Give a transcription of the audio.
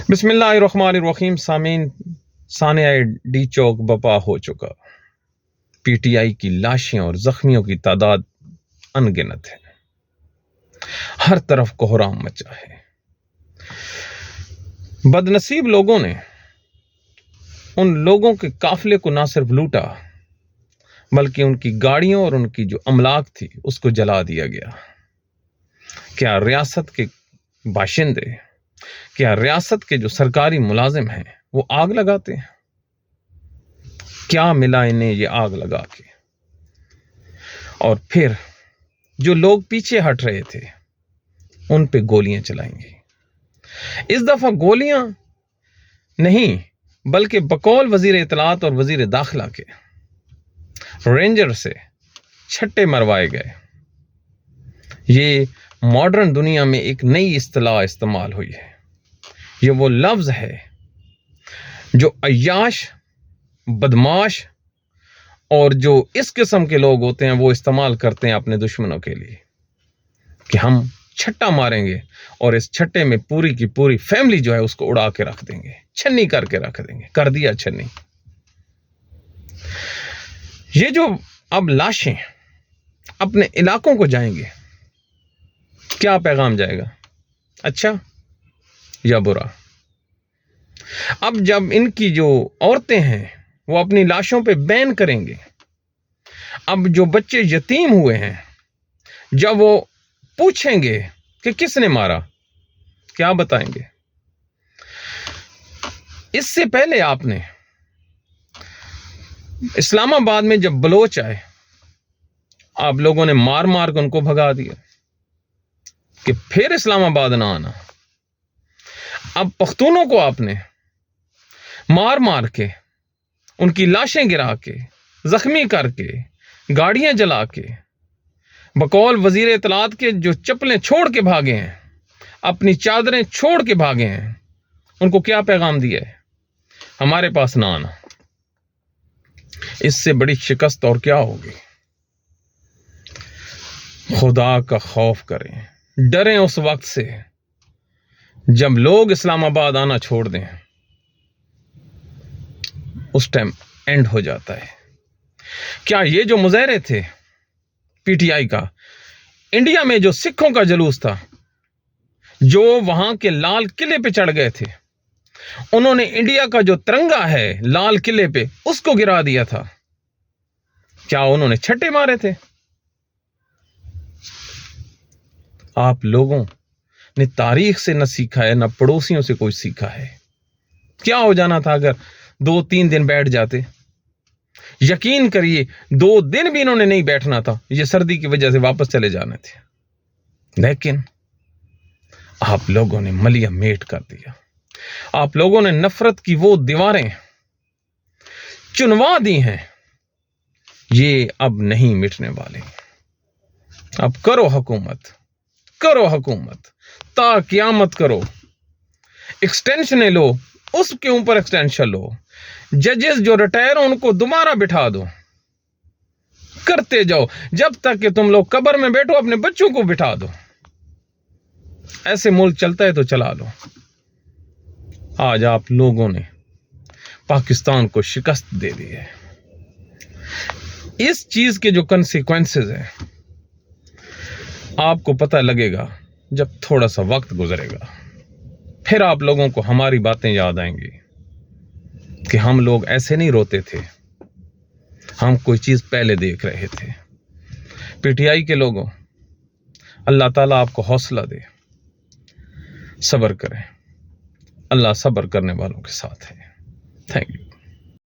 بسم اللہ الرحمن الرحیم. سامعین، سانحہ ڈی چوک بپا ہو چکا. پی ٹی آئی کی لاشیں اور زخمیوں کی تعداد ان گنت ہے. ہر طرف کوہرام مچا ہے. بد نصیب لوگوں نے ان لوگوں کے قافلے کو نہ صرف لوٹا بلکہ ان کی گاڑیوں اور ان کی جو املاک تھی اس کو جلا دیا گیا. کیا ریاست کے باشندے، کیا ریاست کے جو سرکاری ملازم ہیں وہ آگ لگاتے ہیں؟ کیا ملا انہیں یہ آگ لگا کے؟ اور پھر جو لوگ پیچھے ہٹ رہے تھے ان پہ گولیاں چلائیں گے. اس دفعہ گولیاں نہیں بلکہ بقول وزیر اطلاعات اور وزیر داخلہ کے رینجر سے چھٹے مروائے گئے. یہ ماڈرن دنیا میں ایک نئی اصطلاح استعمال ہوئی ہے. یہ وہ لفظ ہے جو عیاش، بدماش اور جو اس قسم کے لوگ ہوتے ہیں وہ استعمال کرتے ہیں اپنے دشمنوں کے لیے کہ ہم چھٹا ماریں گے اور اس چھٹے میں پوری کی پوری فیملی جو ہے اس کو اڑا کے رکھ دیں گے، چھنی کر کے رکھ دیں گے. کر دیا چھنی. یہ جو اب لاشیں اپنے علاقوں کو جائیں گے، کیا پیغام جائے گا؟ اچھا یا برا؟ اب جب ان کی جو عورتیں ہیں وہ اپنی لاشوں پہ بین کریں گے، اب جو بچے یتیم ہوئے ہیں جب وہ پوچھیں گے کہ کس نے مارا، کیا بتائیں گے؟ اس سے پہلے آپ نے اسلام آباد میں جب بلوچ آئے آپ لوگوں نے مار مار کے ان کو بھگا دیا کہ پھر اسلام آباد نہ آنا. اب پختونوں کو آپ نے مار مار کے، ان کی لاشیں گرا کے، زخمی کر کے، گاڑیاں جلا کے، بقول وزیر اطلاعات کے جو چپلیں چھوڑ کے بھاگے ہیں، اپنی چادریں چھوڑ کے بھاگے ہیں، ان کو کیا پیغام دیا ہے؟ ہمارے پاس نہ آنا. اس سے بڑی شکست اور کیا ہوگی؟ خدا کا خوف کریں، ڈریں اس وقت سے جب لوگ اسلام آباد آنا چھوڑ دیں. اس ٹائم اینڈ ہو جاتا ہے. کیا یہ جو مظاہرے تھے پی ٹی آئی کا، انڈیا میں جو سکھوں کا جلوس تھا، جو وہاں کے لال قلعے پہ چڑھ گئے تھے، انہوں نے انڈیا کا جو ترنگا ہے لال قلعے پہ اس کو گرا دیا تھا، کیا انہوں نے چھٹے مارے تھے؟ آپ لوگوں نے تاریخ سے نہ سیکھا ہے، نہ پڑوسیوں سے کوئی سیکھا ہے. کیا ہو جانا تھا اگر 2-3 دن بیٹھ جاتے؟ یقین کریے 2 دن بھی انہوں نے نہیں بیٹھنا تھا، یہ سردی کی وجہ سے واپس چلے جانے تھے. لیکن آپ لوگوں نے ملیا میٹ کر دیا. آپ لوگوں نے نفرت کی وہ دیواریں چنوا دی ہیں، یہ اب نہیں مٹنے والے. اب کرو حکومت، کرو حکومت تا قیامت کرو. ایکسٹینشن لو، اس کے اوپر ایکسٹینشن لو. ججز جو ریٹائر ہو ان کو دوبارہ بٹھا دو. کرتے جاؤ جب تک کہ تم لوگ قبر میں بیٹھو، اپنے بچوں کو بٹھا دو. ایسے ملک چلتا ہے تو چلا لو. آج آپ لوگوں نے پاکستان کو شکست دے دی ہے. اس چیز کے جو کنسیکوینسز ہیں آپ کو پتہ لگے گا جب تھوڑا سا وقت گزرے گا. پھر آپ لوگوں کو ہماری باتیں یاد آئیں گی کہ ہم لوگ ایسے نہیں روتے تھے، ہم کوئی چیز پہلے دیکھ رہے تھے. پی ٹی آئی کے لوگوں، اللہ تعالیٰ آپ کو حوصلہ دے، صبر کریں. اللہ صبر کرنے والوں کے ساتھ ہے. Thank you.